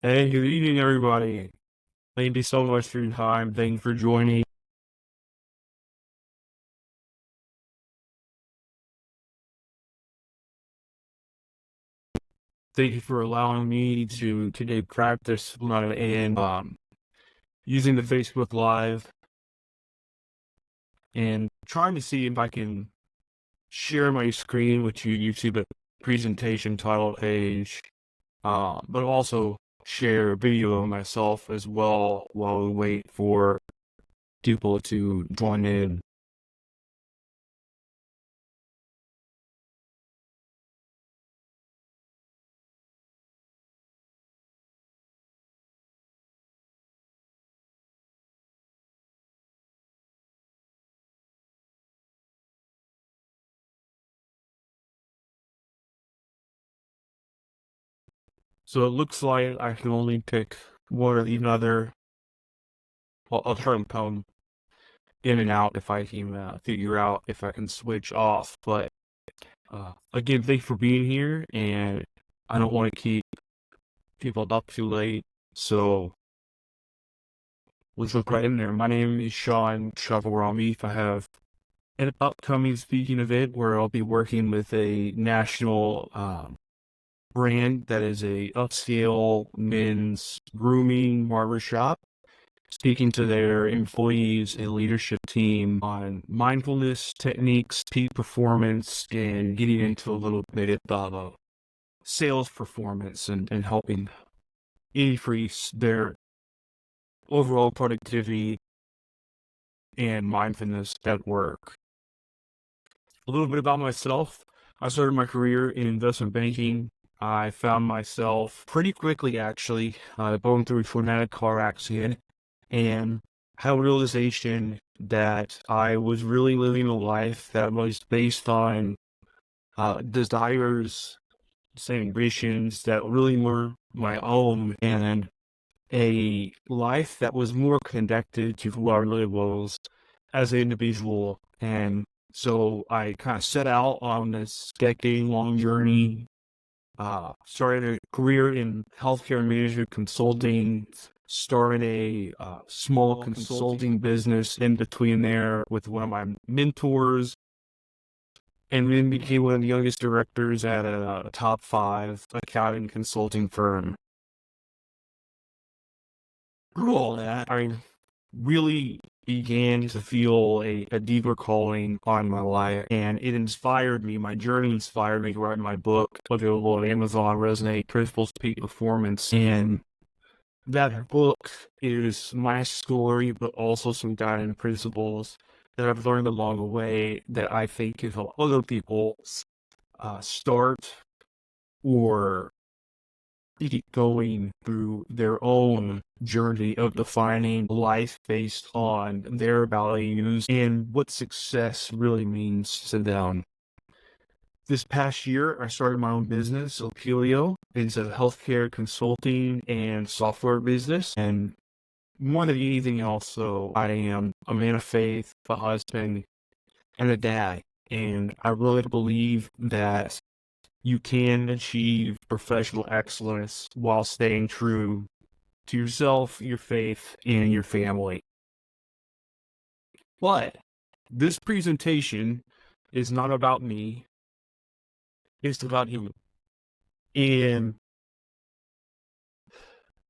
Hey, good evening, everybody. Thank you so much for your time. Thank you for joining. Thank you for allowing me to today practice and using the Facebook Live and trying to see if I can share my screen with you. You see the presentation title page, but also share a video of myself as well while we wait for people to join in. So it looks like I can only pick one or the other. Well, I'll try and come in and out if I can figure out if I can switch off. But again, thanks for being here, and I don't want to keep people up too late. So let's look right in there. My name is Shahkarami. I have an upcoming speaking event where I'll be working with a national brand that is a upscale men's grooming barbershop, speaking to their employees and leadership team on mindfulness techniques, peak performance, and getting into a little bit of sales performance and helping increase their overall productivity and mindfulness at work. A little bit about myself. I started my career in investment banking. I found myself pretty quickly, actually, going through a traumatic car accident and had a realization that I was really living a life that was based on desires, same ambitions that really were my own, and a life that was more connected to who I really was as an individual. And so I kind of set out on this decade-long journey, started a career in healthcare management consulting, started a small consulting business in between there with one of my mentors, and then became one of the youngest directors at a top five accounting consulting firm. Through all that, I really began to feel a deeper calling on my life, and it inspired me. My journey inspired me to write my book, available on Amazon, Resonate, Principles, Peak Performance. And that book is my story, but also some guiding principles that I've learned along the way that I think can help other people start or keep going through their own journey of defining life based on their values and what success really means to them. This past year, I started my own business, Opelio. It's a healthcare consulting and software business. And more than anything else, so I am a man of faith, a husband, and a dad. And I really believe that you can achieve professional excellence while staying true to yourself, your faith, and your family. But this presentation is not about me, it's about you. And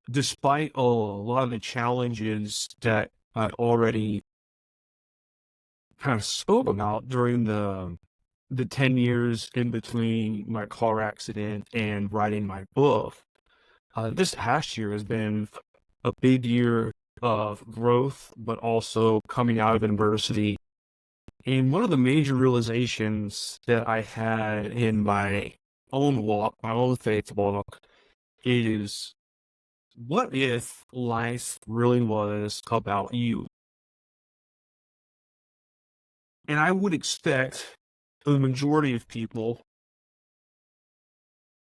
despite a lot of the challenges that I already kind of spoke about during the 10 years in between my car accident and writing my book, this past year has been a big year of growth, but also coming out of adversity. And one of the major realizations that I had in my own walk, my own faith walk, is what if life really was about you? And I would expect the majority of people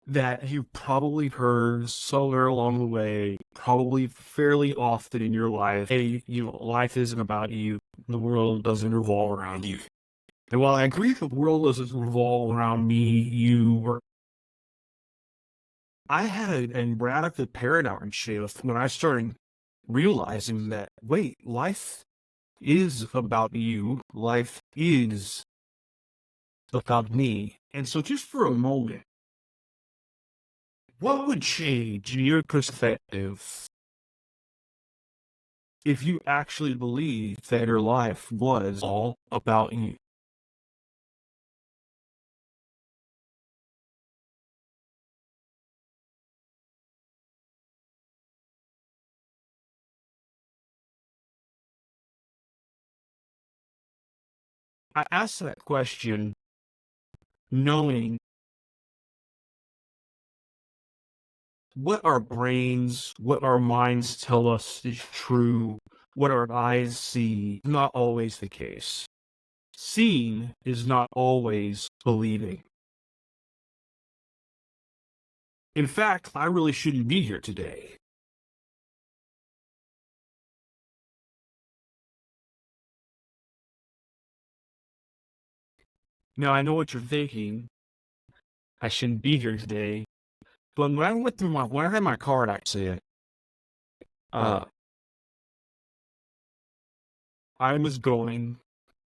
that you've probably heard somewhere along the way, probably fairly often in your life, hey, life isn't about you. The world doesn't revolve around you. And while I agree the world doesn't revolve around me, you, or I had a radical paradigm shift when I started realizing that, wait, life is about you. Life is about me. And so just for a moment, what would change your perspective if you actually believed that your life was all about you? I asked that question knowing what our brains, what our minds tell us is true, what our eyes see, is not always the case. Seeing is not always believing. In fact, I really shouldn't be here today. Now, I know what you're thinking. I shouldn't be here today. But when I had my car accident, uh, I was going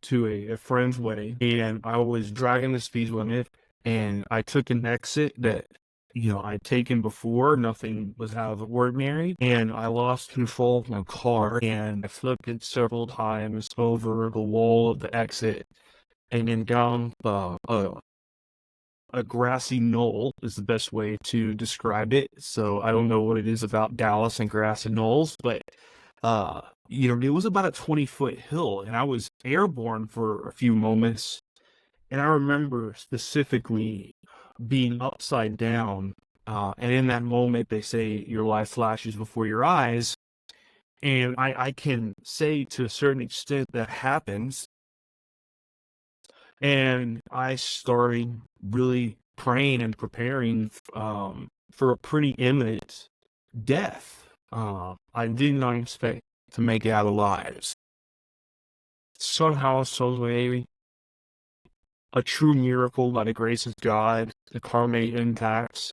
to a friend's wedding and I was driving the speed limit and I took an exit that, I'd taken before. Nothing was out of the ordinary. And I lost control of my car and I flipped it several times over the wall of the exit and then down a grassy knoll is the best way to describe it. So I don't know what it is about Dallas and grassy knolls, but it was about a 20-foot hill, and I was airborne for a few moments. And I remember specifically being upside down. And in that moment, they say your life flashes before your eyes. And I can say to a certain extent that happens. And I started really praying and preparing for a pretty imminent death. I did not expect to make it out alive. Somehow, some way, a true miracle by the grace of God, the car made impacts,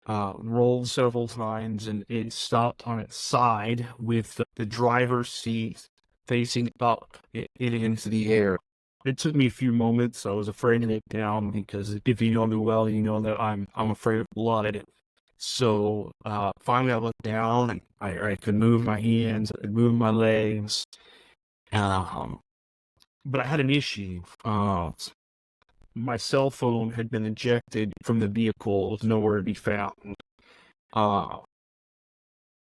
rolled several times, and it stopped on its side with the driver's seat facing up it into the air. It took me a few moments. I was afraid to look down because if you know me well, you know that I'm afraid of blood. So finally, I looked down and I could move my hands, I could move my legs. Um, but I had an issue. My cell phone had been ejected from the vehicle; it was nowhere to be found. Uh,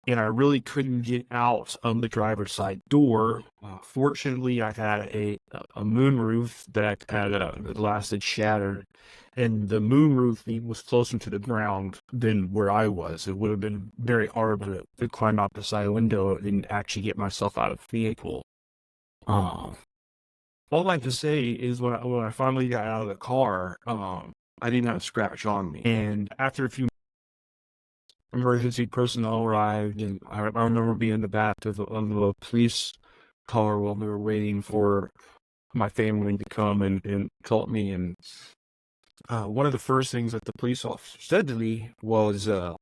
and I really couldn't get out of the driver's side door. Fortunately, I had a moonroof that had the glass had shattered, and the moonroof was closer to the ground than where I was. It would have been very hard to climb out the side window and actually get myself out of the vehicle. Uh, all I have to say is when I finally got out of the car, I didn't have a scratch on me. And after a few emergency personnel arrived, and I remember being in the back of the police car while we were waiting for my family to come and help me. And one of the first things that the police officer said to me was, do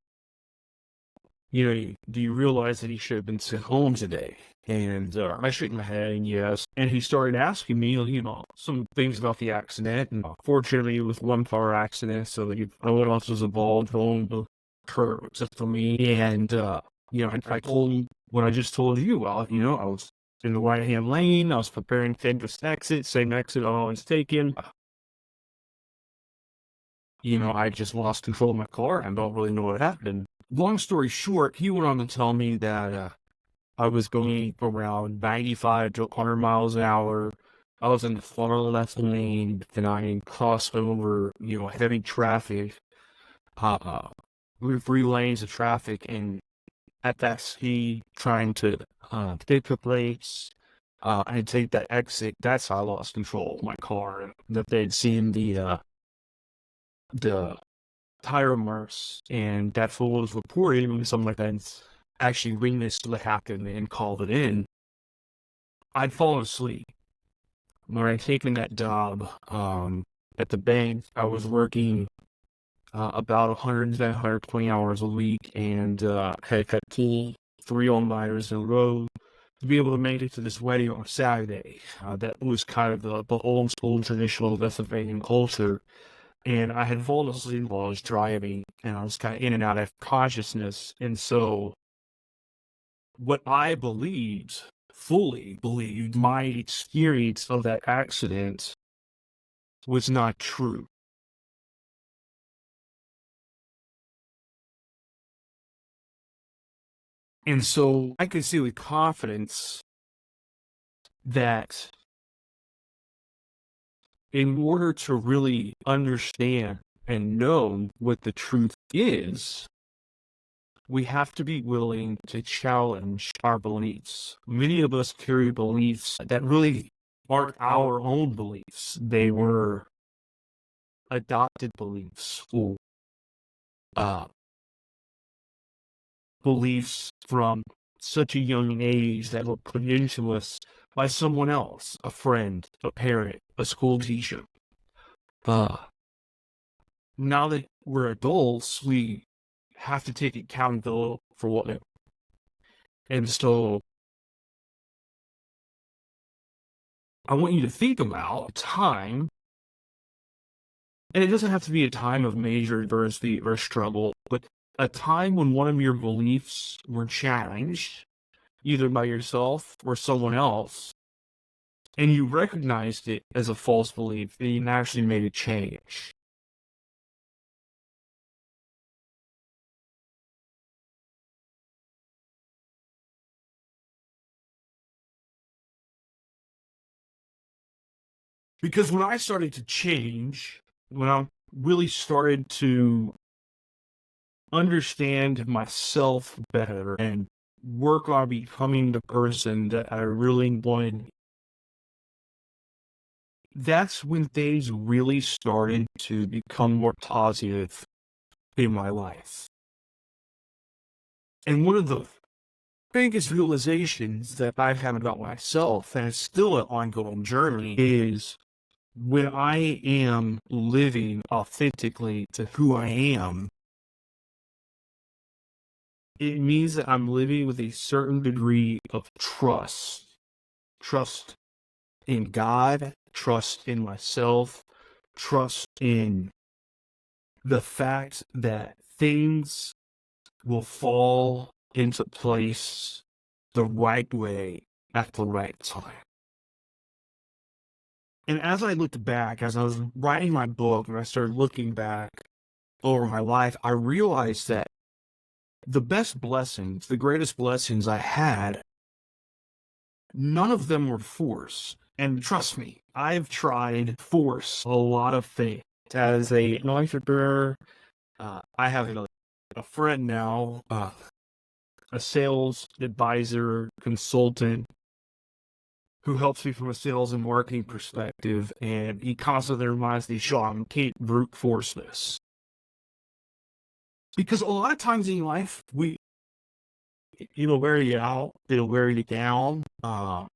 you realize that he should have been sent home today? And I shook my head and yes. And he started asking me, some things about the accident. And fortunately, it was one car accident, so that no one else was involved. Home the curb except for me. And I told him what I just told you. Well, I was in the right hand lane. I was preparing to enter this exit, same exit I always taken. I just lost control of my car. I don't really know what happened. Long story short, he went on to tell me that I was going around 95 to 100 miles an hour. I was in the far left lane, and I crossed over, heavy traffic, with 3 lanes of traffic, and at that speed, trying to take the place and take that exit. That's how I lost control of my car. And that they'd seen the tire marks, and that's what was reported when something like that actually witnessed what happened and called it in. I'd fallen asleep when I'd taken that job at the bank. I was working about 110, 120 hours a week, and had cut 3 all-nighters in a row to be able to make it to this wedding on Saturday. That was kind of the old school traditional Pennsylvania culture. And I had fallen asleep while I was driving, and I was kind of in and out of consciousness. And so, what I believed, fully believed, my experience of that accident was not true. And so, I could say with confidence that in order to really understand and know what the truth is, we have to be willing to challenge our beliefs. Many of us carry beliefs that really aren't our own beliefs. They were adopted beliefs or uh, beliefs from such a young age that were put into us by someone else, a friend, a parent, a school teacher. Now that we're adults, we have to take accountability for what it is. And so I want you to think about a time, and it doesn't have to be a time of major adversity or struggle, but a time when one of your beliefs were challenged, either by yourself or someone else, and you recognized it as a false belief, and you actually made a change. Because when I started to change, when I really started to understand myself better and work on becoming the person that I really wanted, that's when things really started to become more positive in my life. And one of the biggest realizations that I've had about myself, and it's still an ongoing journey, is when I am living authentically to who I am, it means that I'm living with a certain degree of trust. Trust in God, trust in myself, trust in the fact that things will fall into place the right way at the right time. And as I looked back, as I was writing my book, and I started looking back over my life, I realized that the best blessings, the greatest blessings I had, none of them were force. And trust me, I've tried force a lot of things. As an entrepreneur, I have a friend now, a sales advisor, consultant, who helps me from a sales and marketing perspective, and he constantly reminds me, Sean, you can't brute force this. Because a lot of times in life, it'll wear you out, it'll wear you down. I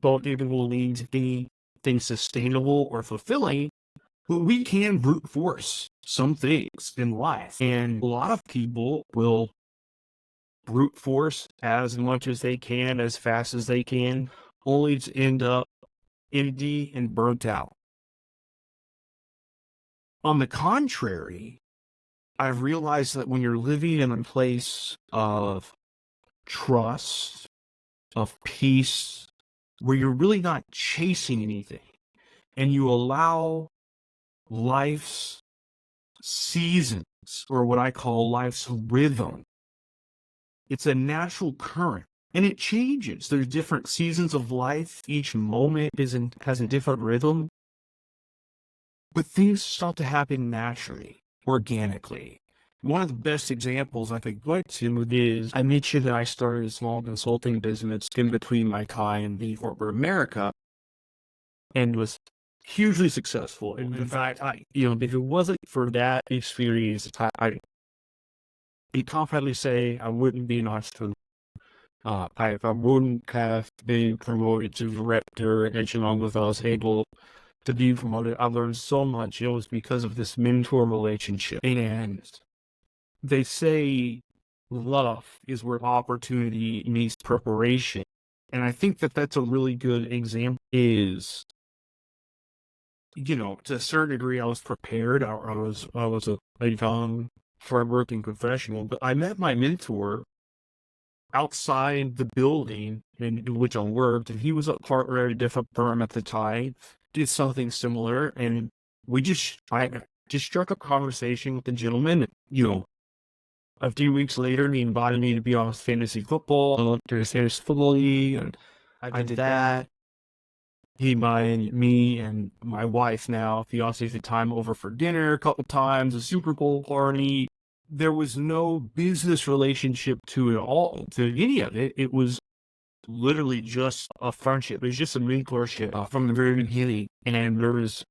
don't even believe to be things sustainable or fulfilling, but we can brute force some things in life. And a lot of people will brute force as much as they can, as fast as they can, only to end up empty and burnt out. On the contrary, I've realized that when you're living in a place of trust, of peace, where you're really not chasing anything, and you allow life's seasons, or what I call life's rhythm, it's a natural current. And it changes. There's different seasons of life. Each moment has a different rhythm. But things start to happen naturally, organically. One of the best examples I could point to is, I mentioned that I started a small consulting business in between my time in corporate America, and was hugely successful. And in fact, if it wasn't for that experience, I confidently say I wouldn't be an entrepreneur. I wouldn't have been promoted to director, and along with I was able to be promoted. I learned so much. It was because of this mentor relationship. And they say love is where opportunity meets preparation. And I think that that's a really good example is, to a certain degree, I was prepared. I was a young, hardworking professional, but I met my mentor outside the building in which I worked, and he was a partner at a different firm at the time, did something similar, and I just struck up conversation with the gentleman. A few weeks later, he invited me to be on his fantasy football. I looked at his fantasy football league, and I did that. He invited me and my wife, now fiance at the time, over for dinner a couple times, a Super Bowl party. There was no business relationship to it all, to any of it. It was literally just a friendship. It was just a mentorship from the very beginning. And there was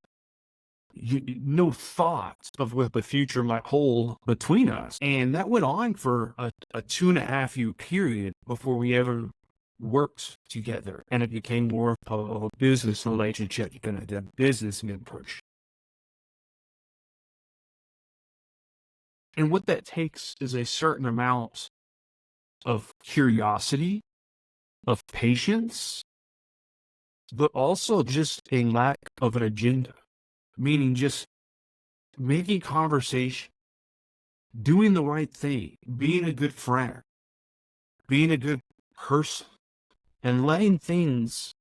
no thought of what the future might hold between us. And that went on for a 2.5 year period before we ever worked together. And it became more of a business relationship than a business mentorship. And what that takes is a certain amount of curiosity, of patience, but also just a lack of an agenda, meaning just making conversation, doing the right thing, being a good friend, being a good person, and letting things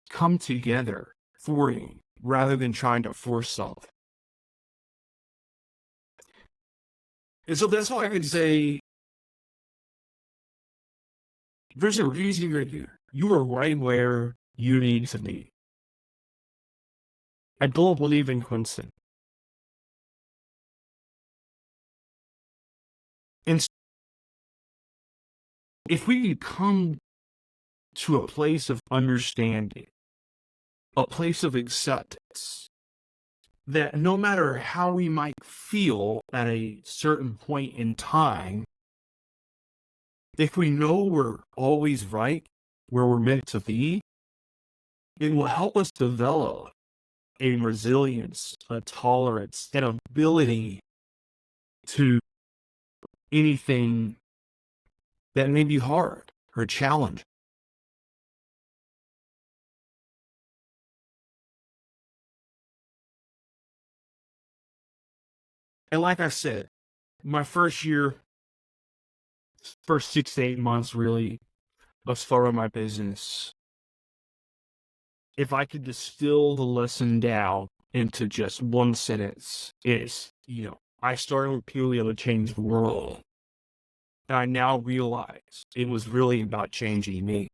come together for you rather than trying to force something. And so that's why I could say there's a reason you're here. You are right where you need to be. I don't believe in coincidence. And if we come to a place of understanding, a place of acceptance, that no matter how we might feel at a certain point in time, if we know we're always right where we're meant to be, it will help us develop a resilience, a tolerance, an ability to anything that may be hard or challenging. And like I said, my first 6 to 8 months really of starting my business, if I could distill the lesson down into just one sentence, it's, I started purely to change the world. And I now realize it was really about changing me.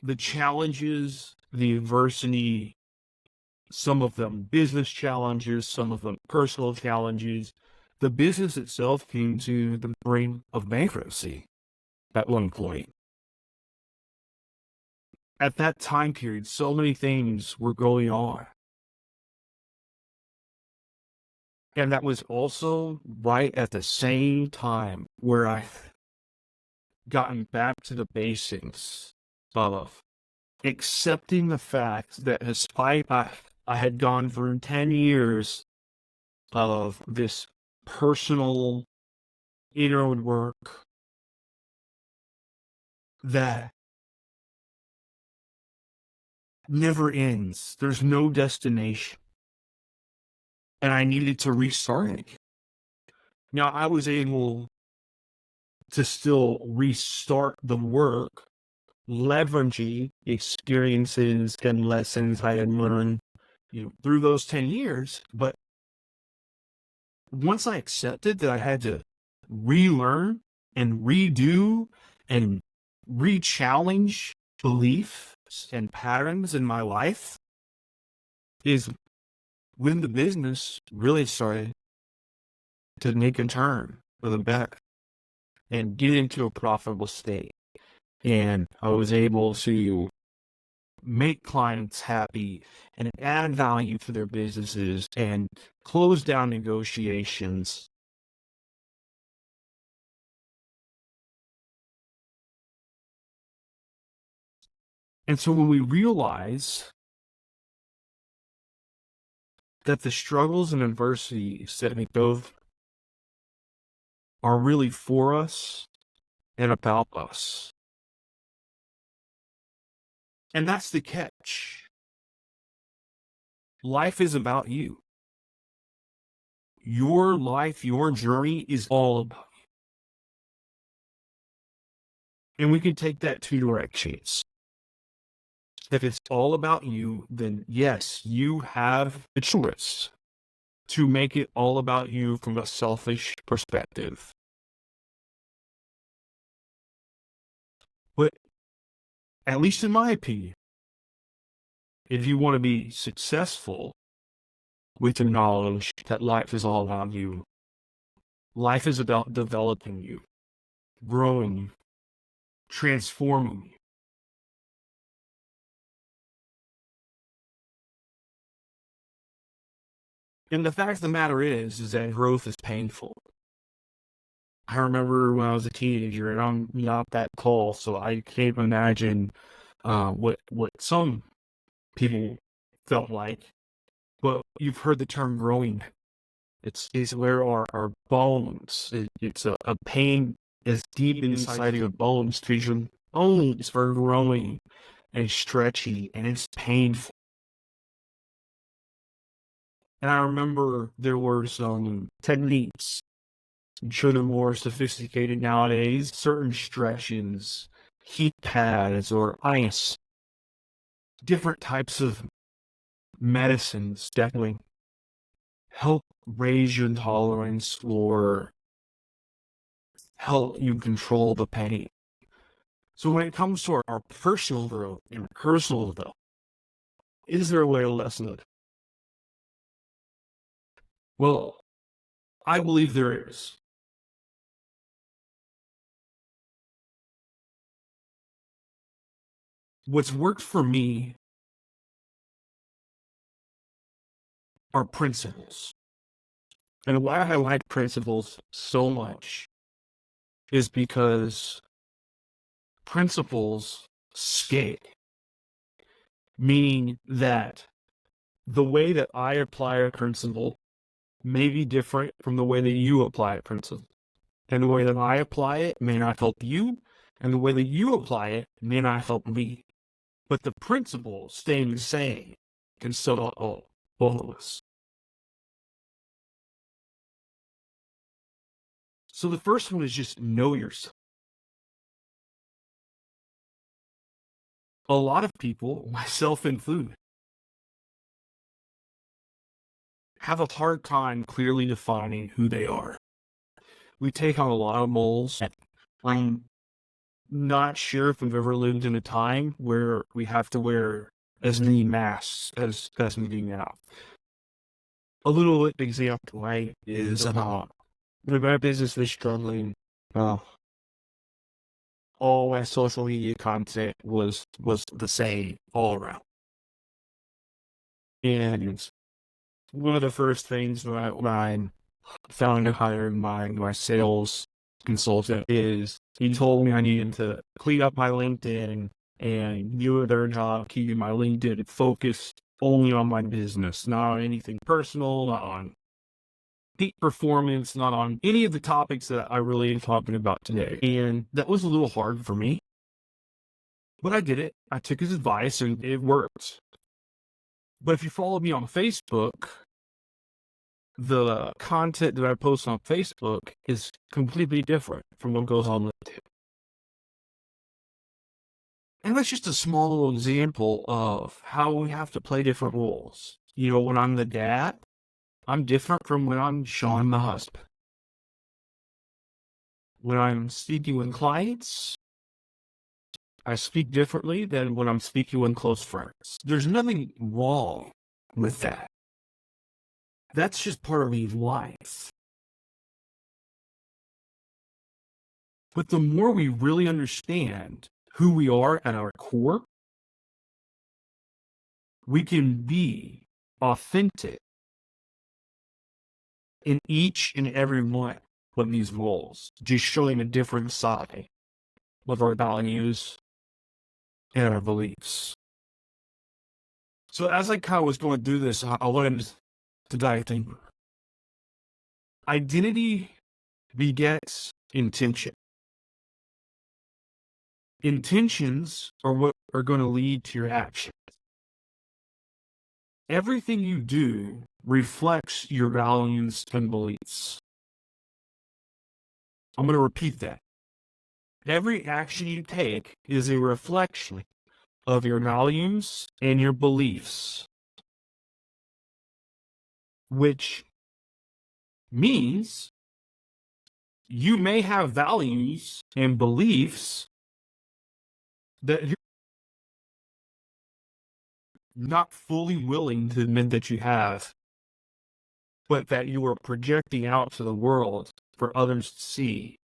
The challenges, the adversity, some of them business challenges, some of them personal challenges. The business itself came to the brink of bankruptcy at one point. At that time period, so many things were going on. And that was also right at the same time where I gotten back to the basics of accepting the fact that despite I had gone through 10 years of this personal inner work that never ends. There's no destination. And I needed to restart it. Now, I was able to still restart the work, leveraging experiences and lessons I had learned, through those 10 years. But once I accepted that I had to relearn and redo and re-challenge beliefs and patterns in my life, is when the business really started to make a turn for the better and get into a profitable state. And I was able to make clients happy and add value to their businesses and close down negotiations. And so when we realize that the struggles and adversities that we go through are really for us and about us. And that's the catch. Life is about you. Your life, your journey is all about you. And we can take that two directions. If it's all about you, then yes, you have the choice to make it all about you from a selfish perspective. But at least in my opinion, if you want to be successful with the knowledge that life is all about you, life is about developing you, growing you, transforming you. And the fact of the matter is that growth is painful. I remember when I was a teenager, and I'm not that tall, so I can't imagine what some people felt like. But you've heard the term growing. It's where our bones. It's a pain is deep inside your bones because your bones are growing and stretchy, and it's painful. And I remember there were some techniques, I'm sure they're more sophisticated nowadays, certain stretches, heat pads, or ice, different types of medicines definitely help raise your tolerance or help you control the pain. So when it comes to our personal growth and personal development, is there a way to lessen it? Well, I believe there is. What's worked for me are principles. And why I like principles so much is because principles scale, meaning that the way that I apply a principle may be different from the way that you apply a principle. And the way that I apply it may not help you, and the way that you apply it may not help me. But the principle staying the same can still help all of us. So the first one is just know yourself. A lot of people, myself included, have a hard time clearly defining who they are. We take on a lot of moles. I'm not sure if we've ever lived in a time where we have to wear as many masks as we do now. A little example, right, is my business is struggling. All my social media content was the same all around. And one of the first things when I found to hire my sales consultant is he told me I needed to clean up my LinkedIn and do a better job keeping my LinkedIn focused only on my business, not on anything personal, not on peak performance, not on any of the topics that I really am talking about today. And that was a little hard for me, but I did it. I took his advice and it worked. But if you follow me on Facebook, the content that I post on Facebook is completely different from what goes on LinkedIn. And that's just a small little example of how we have to play different roles. You know, when I'm the dad, I'm different from when I'm Sean the husband. When I'm speaking with clients, I speak differently than when I'm speaking with close friends. There's nothing wrong with that. That's just part of life. But the more we really understand who we are at our core, we can be authentic in each and every one of these roles, just showing a different side of our values and our beliefs. So as I kind of was going through this, I wanted to dive deeper. Identity begets intention. Intentions are what are going to lead to your actions. Everything you do reflects your values and beliefs. I'm going to repeat that. Every action you take is a reflection of your values and your beliefs, which means you may have values and beliefs that you're not fully willing to admit that you have, but that you are projecting out to the world for others to see,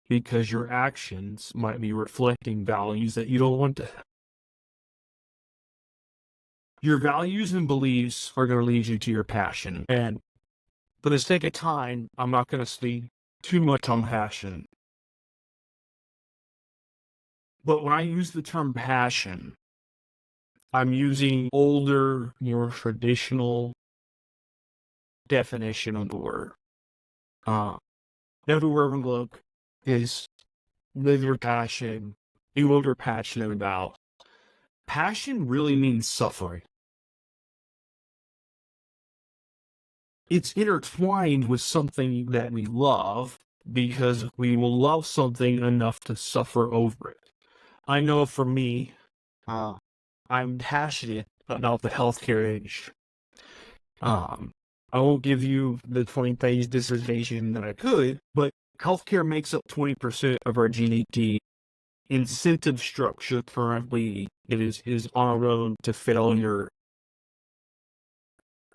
because your actions might be reflecting values that you don't want to have. Your values and beliefs are going to lead you to your passion. And for the sake of time, I'm not going to speak too much on passion. But when I use the term passion, I'm using older, more traditional definition of the word. Everywhere we look is live your passion, do what you're passionate about. Passion really means suffering. It's intertwined with something that we love, because we will love something enough to suffer over it. I know for me, I'm passionate about the healthcare industry. I won't give you the 20-page dissertation that I could, but healthcare makes up 20% of our GDP. Incentive structure currently is on a road to failure.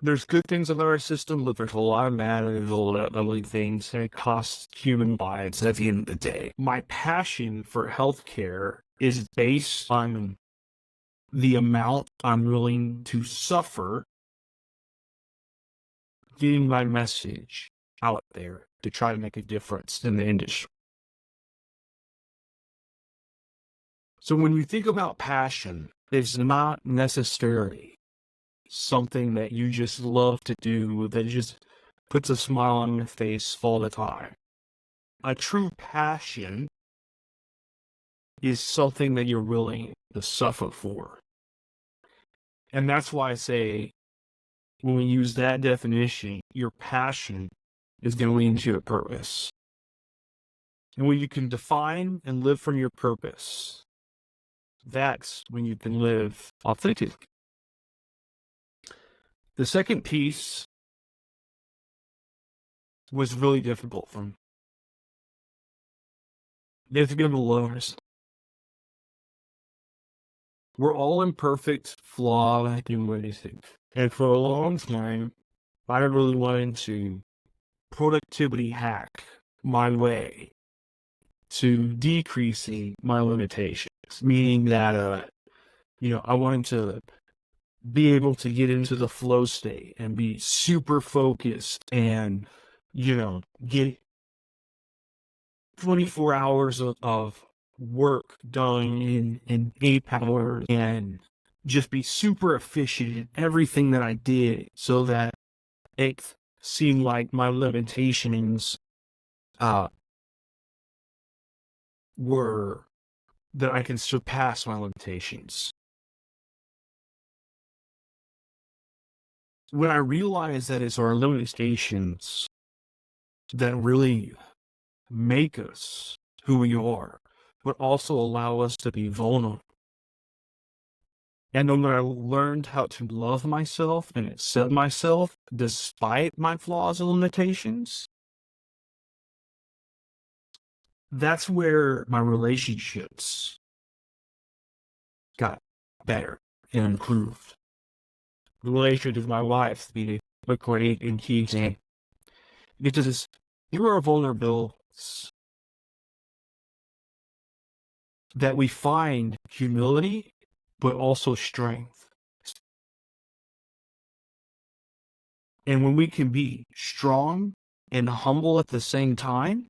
There's good things about our system, but there's a lot of bad and ugly things, and it costs human lives at the end of the day. My passion for healthcare is based on the amount I'm willing to suffer getting my message out there to try to make a difference in the industry. So when you think about passion, it's not necessarily something that you just love to do, that just puts a smile on your face all the time. A true passion is something that you're willing to suffer for. And that's why I say, when we use that definition, your passion is going to lead to a purpose. And when you can define and live from your purpose, that's when you can live authentically. The second piece was really difficult for me. It's going to be lowest. We're all imperfect, flawed humans. And for a long time, I really wanted to productivity hack my way to decreasing my limitations. Meaning that, I wanted to be able to get into the flow state and be super focused and, get 24 hours of work done in 8 hours and just be super efficient in everything that I did, so that it seemed like my limitations were that I can surpass my limitations. When I realized that it's our limitations that really make us who we are, but also allow us to be vulnerable. And when I learned how to love myself and accept myself despite my flaws and limitations, that's where my relationships got better and improved. The relationship with my wife, being great and teaching, because you are vulnerable that we find humility, but also strength. And when we can be strong and humble at the same time,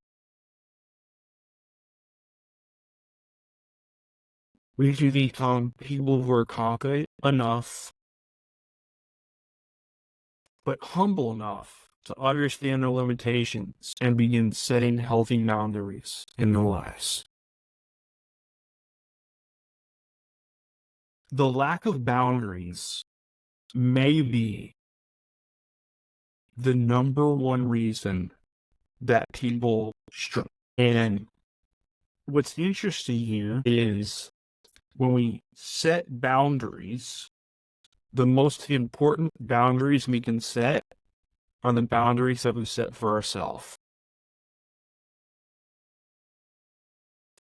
We need to become people who are confident enough, but humble enough to understand their limitations and begin setting healthy boundaries in their lives. The lack of boundaries may be the number one reason that people struggle. And what's interesting here is when we set boundaries, the most important boundaries we can set are the boundaries that we set for ourselves.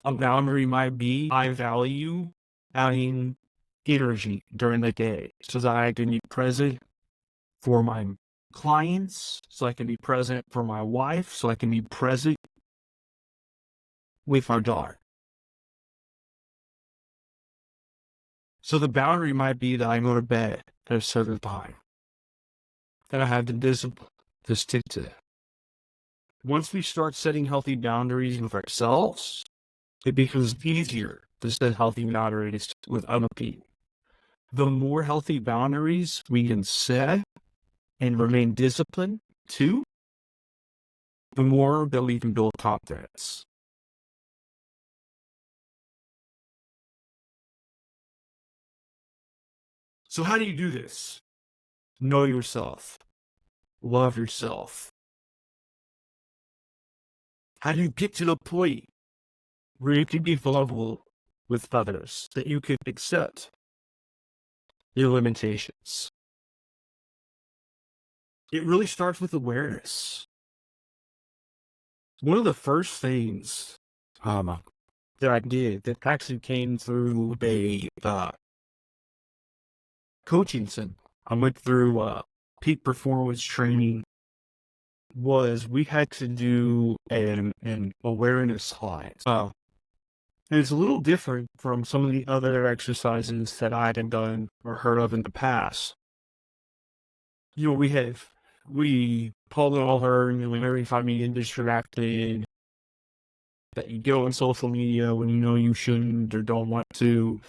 A boundary might be I value having energy during the day so that I can be present for my clients, so I can be present for my wife, so I can be present with our daughter. So the boundary might be that I go to bed at a certain time, that I have the discipline to stick to that. Once we start setting healthy boundaries with ourselves, it becomes easier to set healthy boundaries with other people. The more healthy boundaries we can set and remain disciplined to, the more that we can build confidence. So how do you do this? Know yourself. Love yourself. How do you get to the point where you can be vulnerable with others, that you can accept your limitations? It really starts with awareness. One of the first things that I did that actually came through a coaching center, I went through peak performance training, was we had to do an awareness class. And it's a little different from some of the other exercises that I had done or heard of in the past. You know, we called it all her, you know, every time you get distracted, that you go on social media when you know you shouldn't or don't want to,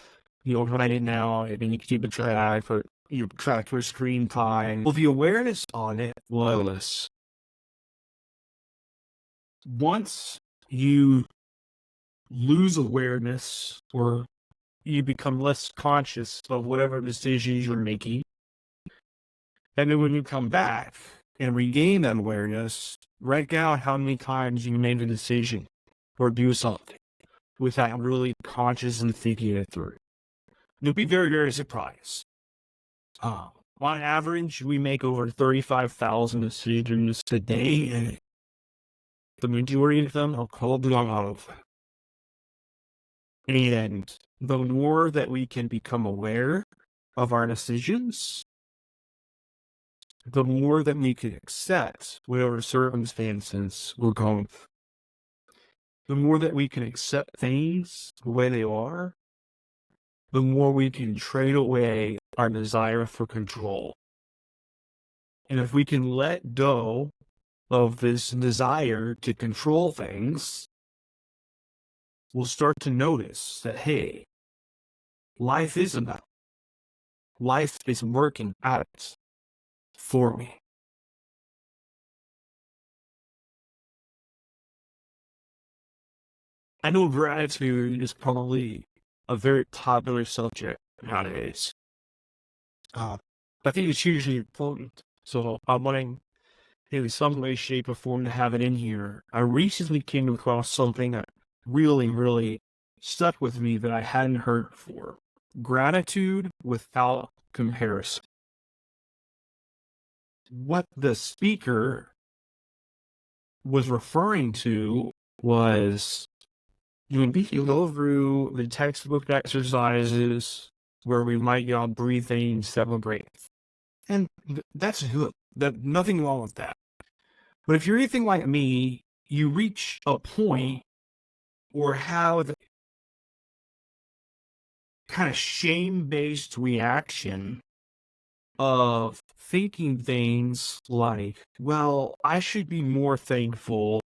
you know, write it now, and then you keep a track for your track for screen time. Well, the awareness on it was once you lose awareness or you become less conscious of whatever decisions you're making, and then when you come back and regain that awareness, write down how many times you made a decision or do something without really consciously thinking it through. You'll be very, very surprised. On average, we make over 35,000 decisions a day, and the majority of them are called out. And the more that we can become aware of our decisions, the more that we can accept whatever circumstances we're going through. The more that we can accept things the way they are, the more we can trade away our desire for control. And if we can let go of this desire to control things, we'll start to notice that, hey, life is working out for me. I know gratitude is probably a very popular subject nowadays. I think it's hugely important. So I'm wanting, in some way, shape, or form, to have it in here. I recently came across something that really, really stuck with me that I hadn't heard before. Gratitude without comparison. What the speaker was referring to was you go through the textbook exercises where we might breathe in, celebrate. And that's good. Nothing wrong with that. But if you're anything like me, you reach a point or have the kind of shame-based reaction of thinking things like, well, I should be more thankful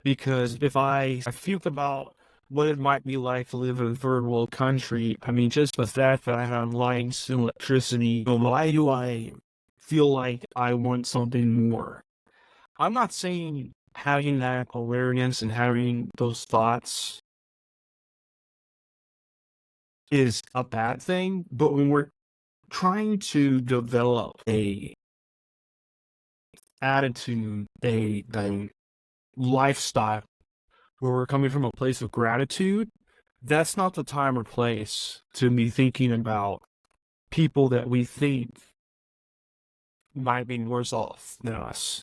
because if I think about what it might be like to live in a third world country. I mean, just the fact that I have lights and electricity, why do I feel like I want something more? I'm not saying having that awareness and having those thoughts is a bad thing, but when we're trying to develop a attitude, a lifestyle where we're coming from a place of gratitude, that's not the time or place to be thinking about people that we think might be worse off than us.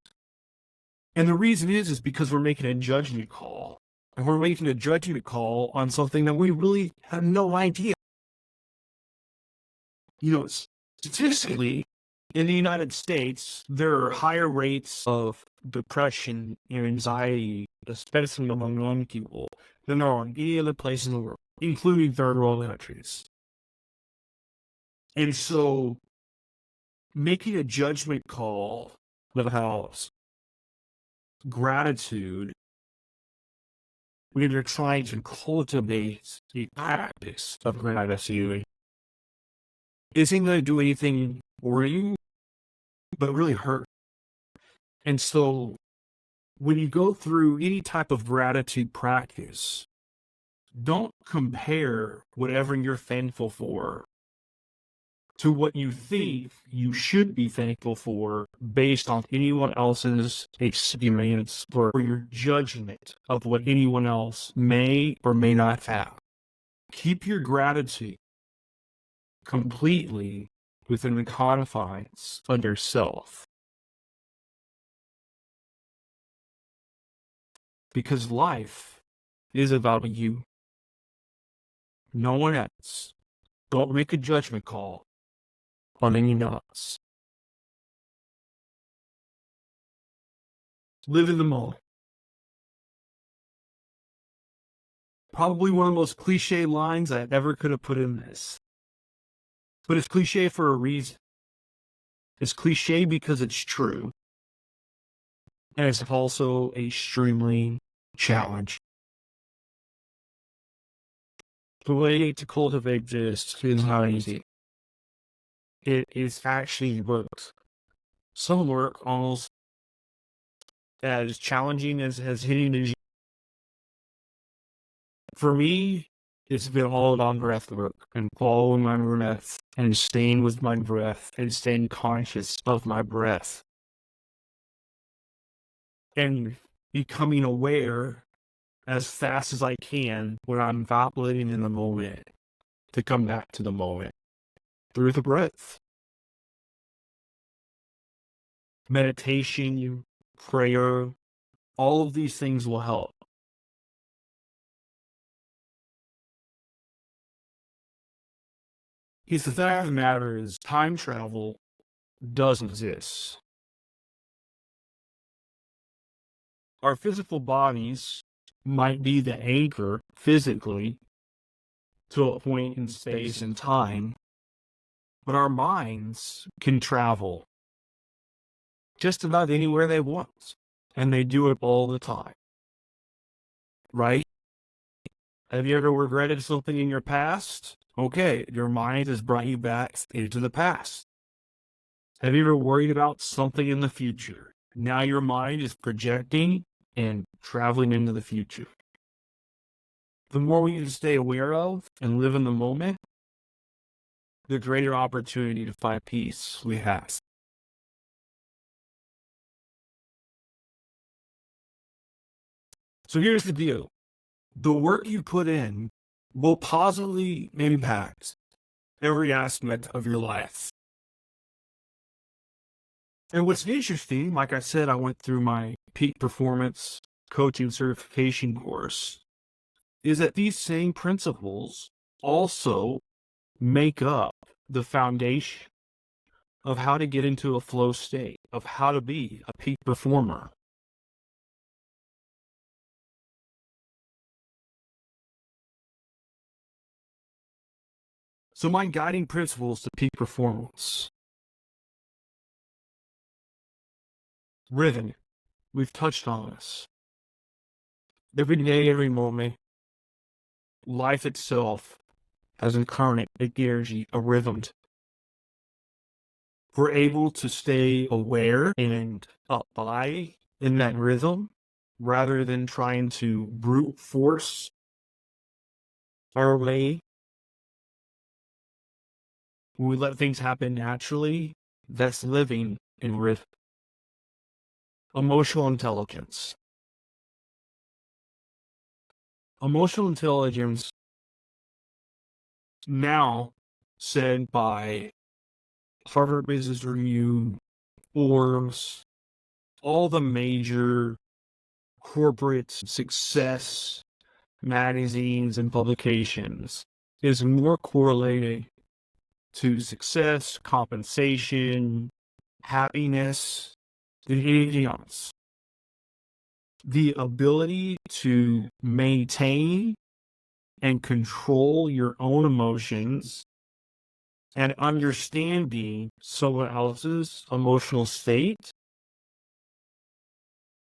And the reason is because we're making a judgment call. And we're making a judgment call on something that we really have no idea. Statistically, in the United States, there are higher rates of depression and anxiety, especially among young people, than there are in any other place in the world, including third world countries. And so, making a judgment call about gratitude when you're trying to cultivate the practice of gratitude isn't going to do anything for you, but really hurt. And so, when you go through any type of gratitude practice, don't compare whatever you're thankful for to what you think you should be thankful for based on anyone else's experience or your judgment of what anyone else may or may not have. Keep your gratitude completely within the confines of yourself. Because life is about you, no one else. Don't make a judgment call on anyone else. Live in the moment. Probably one of the most cliche lines I ever could have put in this. But it's cliche for a reason. It's cliche because it's true. And it's also extremely challenging. The way to cultivate this is not easy. It is actually work. Some work almost as challenging as hitting the gym. For me, it's been all about breath work and following my breath and staying with my breath and staying conscious of my breath and becoming aware as fast as I can when I'm evaporating in the moment to come back to the moment through the breath. Meditation, prayer, all of these things will help. Because the fact of the matter is, time travel does exist. Our physical bodies might be the anchor physically to a point in space and time, but our minds can travel just about anywhere they want, and they do it all the time. Right? Have you ever regretted something in your past? Okay, your mind has brought you back into the past. Have you ever worried about something in the future? Now your mind is projecting and traveling into the future. The more we can stay aware of and live in the moment, the greater opportunity to find peace we have. So here's the deal. The work you put in will positively impact every aspect of your life. And what's interesting, like I said, I went through my peak performance coaching certification course, is that these same principles also make up the foundation of how to get into a flow state, of how to be a peak performer. So my guiding principles to peak performance. Rhythm. We've touched on this. Every day, every moment, life itself has incarnate a energy, a rhythm. We're able to stay aware and abide in that rhythm rather than trying to brute force our way. When we let things happen naturally, that's living in rhythm. Emotional intelligence. Emotional intelligence, now said by Harvard Business Review, Forbes, all the major corporate success magazines and publications, is more correlated to success, compensation, happiness than anything else. The ability to maintain and control your own emotions and understanding someone else's emotional state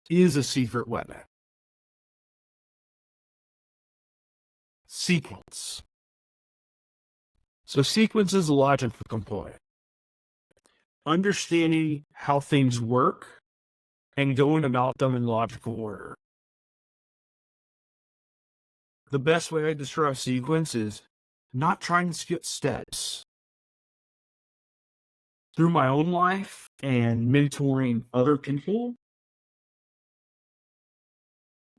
is a secret weapon. Sequence. So sequence is a logical component. Understanding how things work and going about them in logical order. The best way I describe sequence is not trying to skip steps. Through my own life and mentoring other people,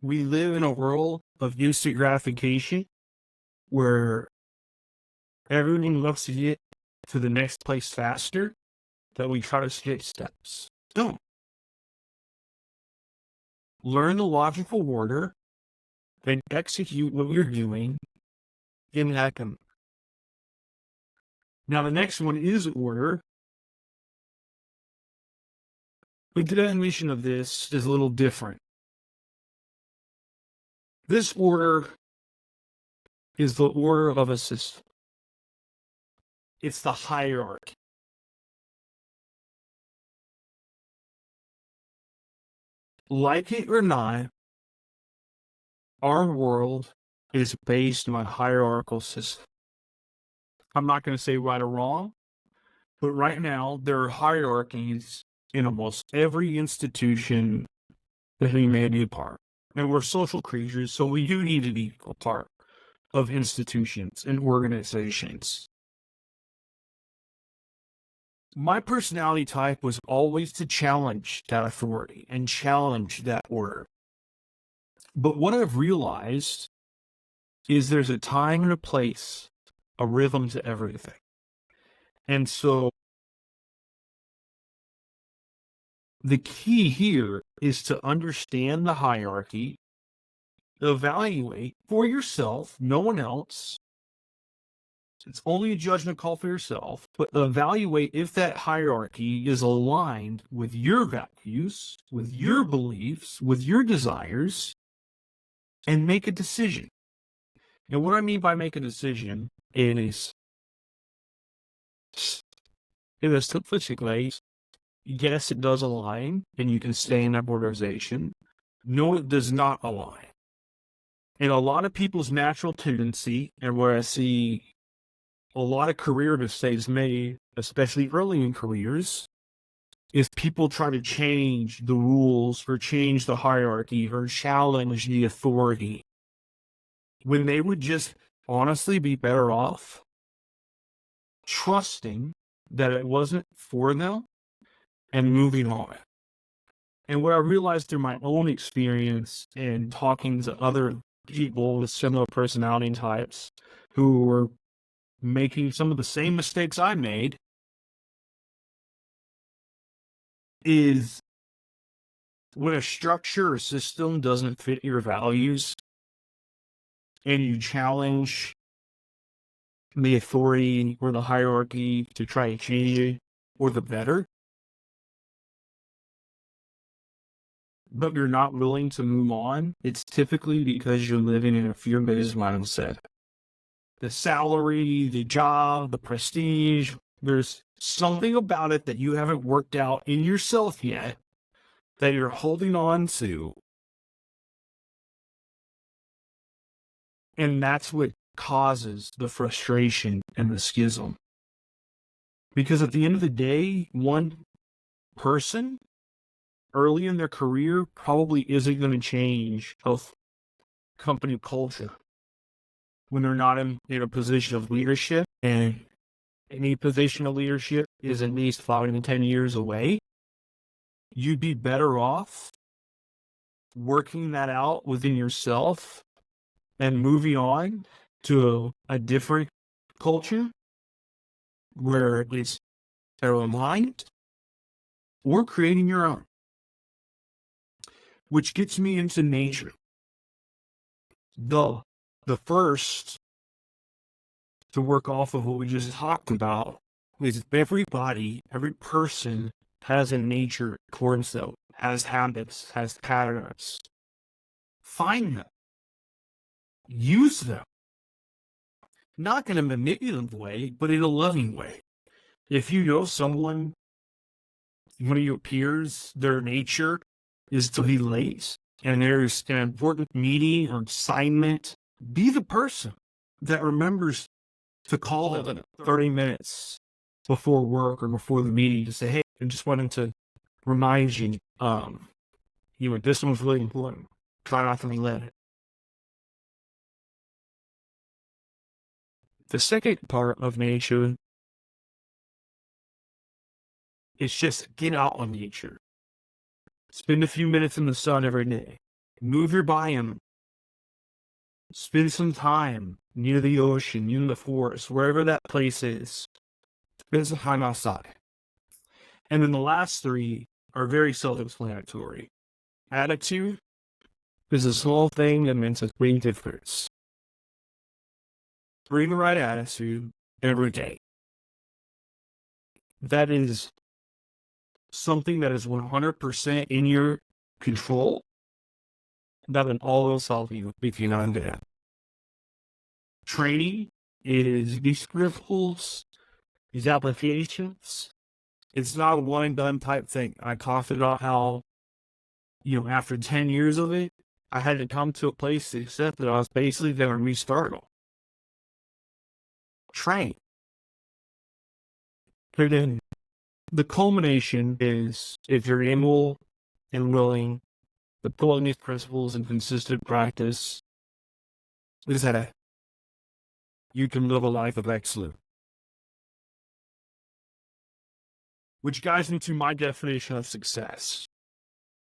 we live in a world of instant gratification where everything looks to get to the next place faster, that we try to skip steps. Don't. Learn the logical order, then execute what you're doing in that. Now, the next one is order. But the definition of this is a little different. This order is the order of a system. It's the hierarchy. Like it or not, our world is based on a hierarchical system. I'm not going to say right or wrong, but right now there are hierarchies in almost every institution that we may be a part. And we're social creatures, so we do need to be a part of institutions and organizations. My personality type was always to challenge that authority and challenge that order. But what I've realized is there's a time and a place, a rhythm to everything. And so the key here is to understand the hierarchy, evaluate for yourself, no one else. It's only a judgment call for yourself, but evaluate if that hierarchy is aligned with your values, with your beliefs, with your desires, and make a decision. And what I mean by make a decision is, in a simplistic way, yes, it does align, and you can stay in that organization. No, it does not align. And a lot of people's natural tendency, and where I see a lot of career mistakes made, especially early in careers, is people try to change the rules or change the hierarchy or challenge the authority when they would just honestly be better off trusting that it wasn't for them and moving on. And what I realized through my own experience and talking to other people with similar personality types who were making some of the same mistakes I made is when a structure or system doesn't fit your values and you challenge the authority or the hierarchy to try and change it for the better, but you're not willing to move on, it's typically because you're living in a fear-based mindset. The salary, the job, the prestige, there's something about it that you haven't worked out in yourself yet that you're holding on to. And that's what causes the frustration and the schism. Because at the end of the day, one person early in their career probably isn't going to change of company culture when they're not in a position of leadership, and any position of leadership is at least 5 to 10 years away. You'd be better off working that out within yourself and moving on to a different culture where it's their own mind, or creating your own. Which gets me into nature. The first to work off of what we just talked about is every person has a nature towards them, has habits, has patterns. Find them. Use them. Not in a manipulative way, but in a loving way. If you know someone, one of your peers, their nature is to be late, and there's an important meeting or assignment, be the person that remembers to call them 30 minutes before work or before the meeting to say, hey, I just wanted to remind you, this one's really important. Try not to be late. The second part of nature is just get out on nature. Spend a few minutes in the sun every day. Move your biome. Spend some time near the ocean, near the forest, wherever that place is. Spend some time outside. And then the last three are very self-explanatory. Attitude is a small thing that makes a great difference. Bring the right attitude every day. That is something that is 100% in your control. That will always help you if you're not there. Training is these principles, these applications. It's not a one and done type thing. I talked about how, after 10 years of it, I had to come to a place to accept that I was basically going to restart it. Train. But then the culmination is, if you're able and willing to pull on these principles in consistent practice, is that you can live a life of excellence. Which guides into my definition of success,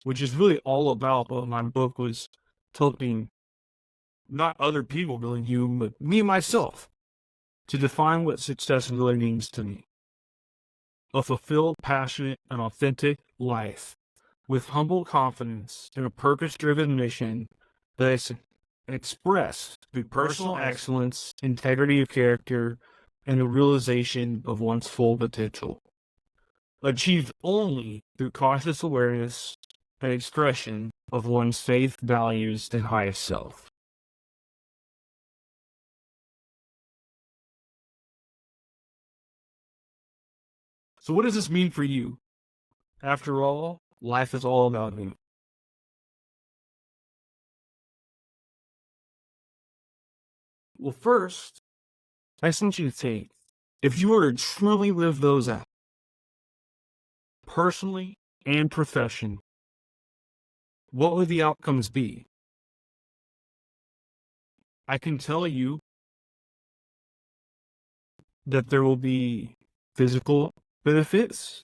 which is really all about what my book was telling not other people really you, but me myself, to define what success really means to me. A fulfilled, passionate, and authentic life with humble confidence and a purpose-driven mission that is expressed through personal excellence, integrity of character, and the realization of one's full potential. Achieved only through conscious awareness and expression of one's faith, values, and highest self. So what does this mean for you? After all, life is all about me. Well, first, I want you to think, if you were to truly live those out, personally and professionally, what would the outcomes be? I can tell you that there will be physical benefits.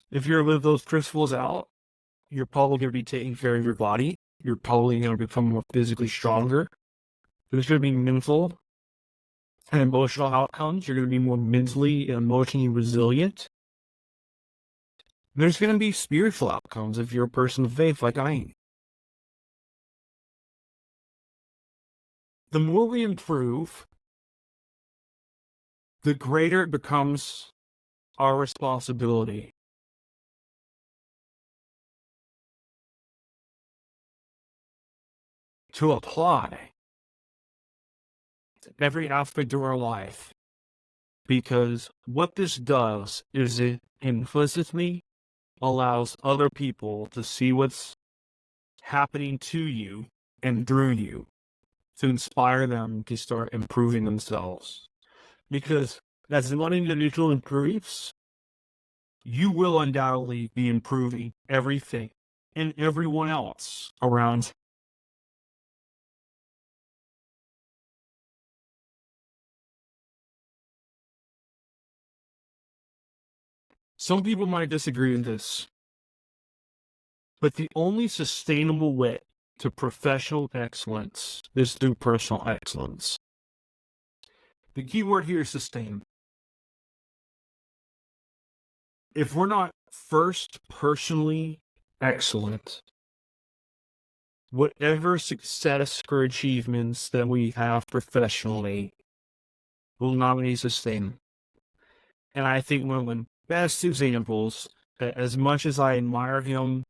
If you're to live those principles out, you're probably going to be taking care of your body. You're probably going to become more physically stronger. There's going to be mental and emotional outcomes. You're going to be more mentally and emotionally resilient. There's going to be spiritual outcomes if you're a person of faith like I am. The more we improve, the greater it becomes our responsibility to apply to every aspect of our life. Because what this does is it implicitly allows other people to see what's happening to you and through you. to inspire them to start improving themselves. Because as one individual improves, you will undoubtedly be improving everything and everyone else around. Some people might disagree with this, but the only sustainable way to professional excellence is through personal excellence. The key word here is sustain. If we're not first personally excellent, whatever success or achievements that we have professionally will not be sustained. And I think one of the best examples, as much as I admire him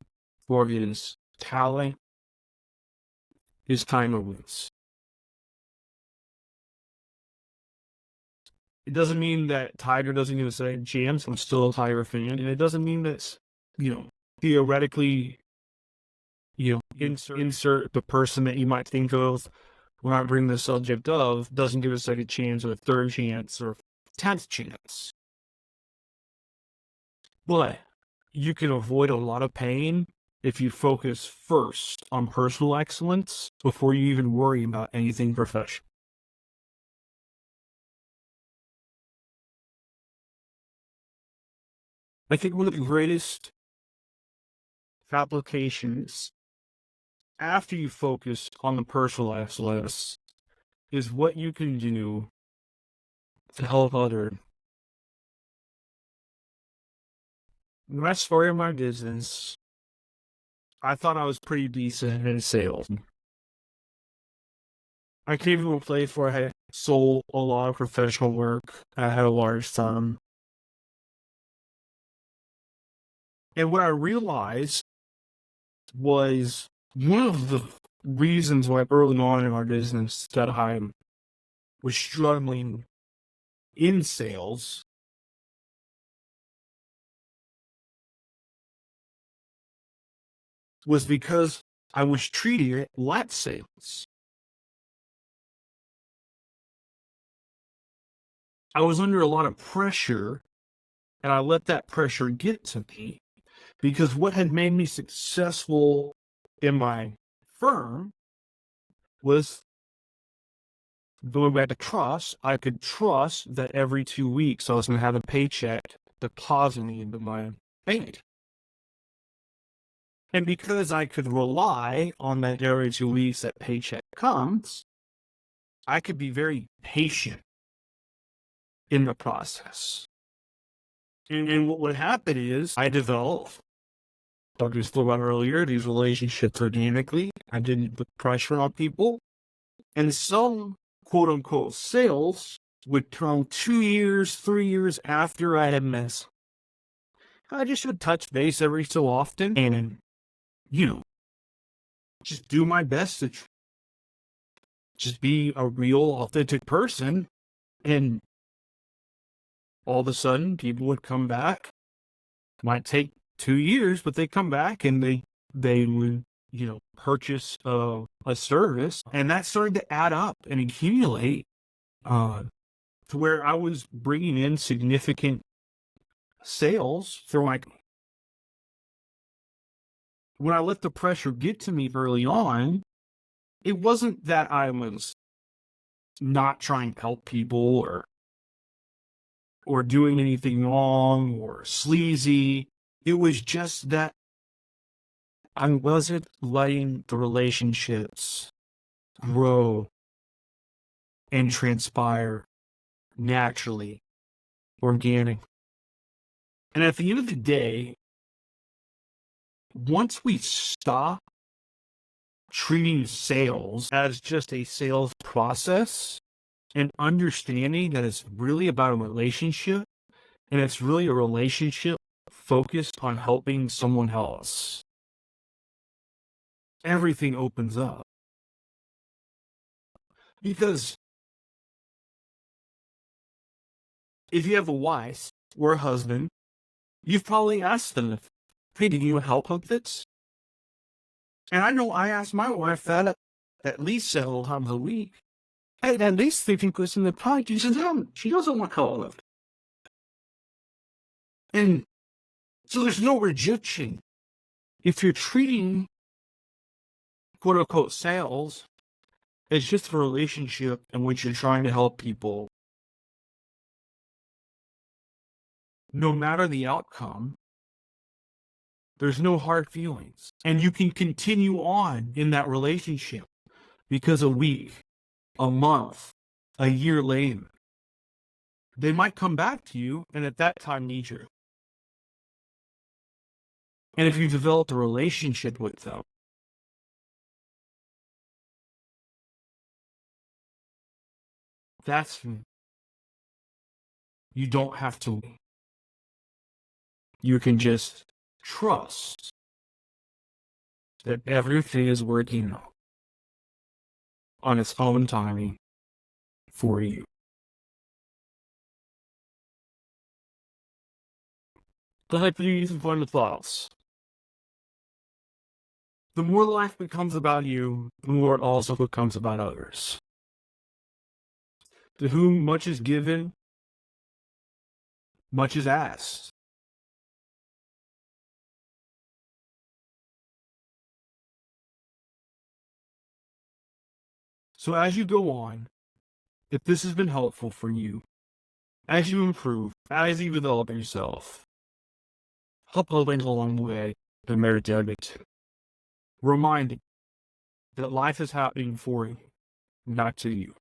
for his talent, his Tiger Woods. It doesn't mean that Tiger doesn't give us a chance. I'm still a Tiger fan. And it doesn't mean that, theoretically, insert the person that you might think of when I bring the subject of doesn't give a second chance or a third chance or 10th chance. But you can avoid a lot of pain if you focus first on personal excellence before you even worry about anything professional. I think one of the greatest applications after you focus on the personal excellence is what you can do to help others. When I started my business, I thought I was pretty decent in sales. I came from a place where I had sold a lot of professional work. I had a large sum. And what I realized was one of the reasons why early on in our business that I was struggling in sales was because I was treating it like sales. I was under a lot of pressure, and I let that pressure get to me because what had made me successful in my firm was going back to trust. I could trust that every 2 weeks I was going to have a paycheck deposited into my bank. And because I could rely on that every 2 weeks that paycheck comes, I could be very patient in the process. And what would happen is I developed, like we spoke about earlier, these relationships organically. I didn't put pressure on people. And some quote unquote sales would come 2 years, 3 years after I had missed. I just would touch base every so often and, just do my best to just be a real, authentic person. And all of a sudden, people would come back. It might take 2 years, but they come back and they would, purchase a service. And that started to add up and accumulate to where I was bringing in significant sales for when I let the pressure get to me early on, it wasn't that I was not trying to help people or doing anything wrong or sleazy. It was just that I wasn't letting the relationships grow and transpire naturally, organic. And at the end of the day, once we stop treating sales as just a sales process and understanding that it's really about a relationship and it's really a relationship focused on helping someone else, everything opens up. Because if you have a wife or a husband, you've probably asked them, hey, do you help with this? And I know I asked my wife that at least several times a week. And at least they can listen to the podcast. And she doesn't want help. And so there's no rejection. If you're treating quote unquote sales as just a relationship in which you're trying to help people, no matter the outcome, there's no hard feelings. And you can continue on in that relationship because a week, a month, a year later, they might come back to you and at that time need you. And if you develop a relationship with them, that's when you don't have to. You can just trust that everything is working out on its own timing for you. But I think these fun thoughts. The more life becomes about you, the more it also becomes about others. To whom much is given, much is asked. So as you go on, if this has been helpful for you, as you improve, as you develop yourself, help others along the way to merit it. Reminding that life is happening for you, not to you.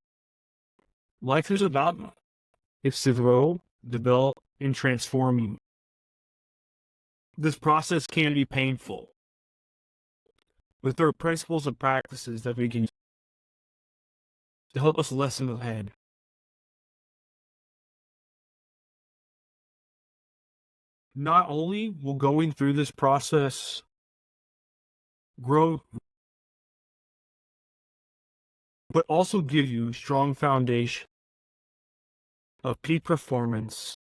Life is about you. It's to grow, develop, and transform you. This process can be painful, but there are principles and practices that we can use to help us lessen ahead. Not only will going through this process grow, but also give you a strong foundation of peak performance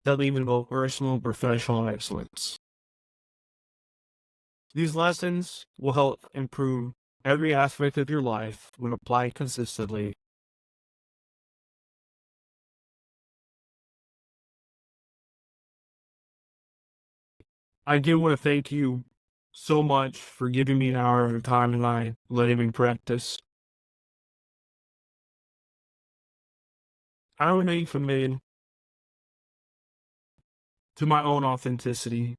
that lead to both personal and professional excellence. These lessons will help improve every aspect of your life when applied consistently. I do want to thank you so much for giving me an hour of your time tonight, letting me practice. I remain committed to my own authenticity.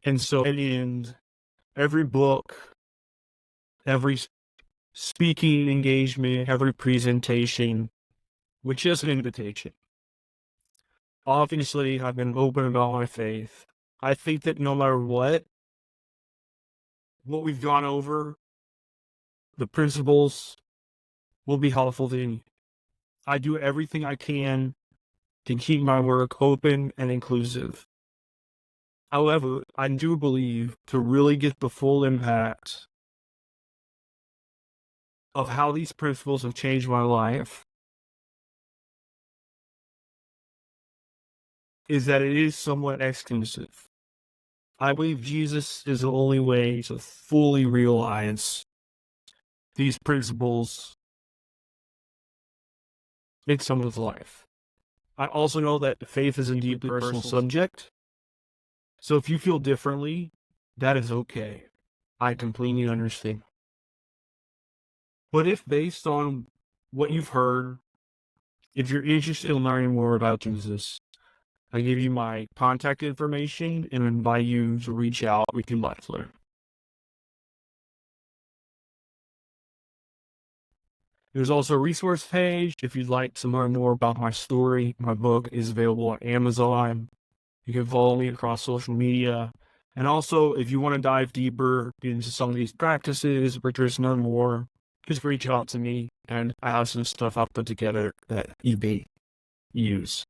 And so, in the end, every book, every speaking engagement, every presentation, which is an invitation. Obviously, I've been open about my faith. I think that no matter what we've gone over, the principles will be helpful to you. I do everything I can to keep my work open and inclusive. However, I do believe to really get the full impact of how these principles have changed my life is that it is somewhat exclusive. I believe Jesus is the only way to fully realize these principles in someone's life. I also know that faith is a deeply personal subject. So if you feel differently, that is okay. I completely understand. But if based on what you've heard, if you're interested in learning more about Jesus, I give you my contact information and invite you to reach out. We can learn. There's also a resource page if you'd like to learn more about my story. My book is available on Amazon. You can follow me across social media. And also, if you want to dive deeper into some of these practices or just learn more, just reach out to me and I have some stuff I'll put together that you may use.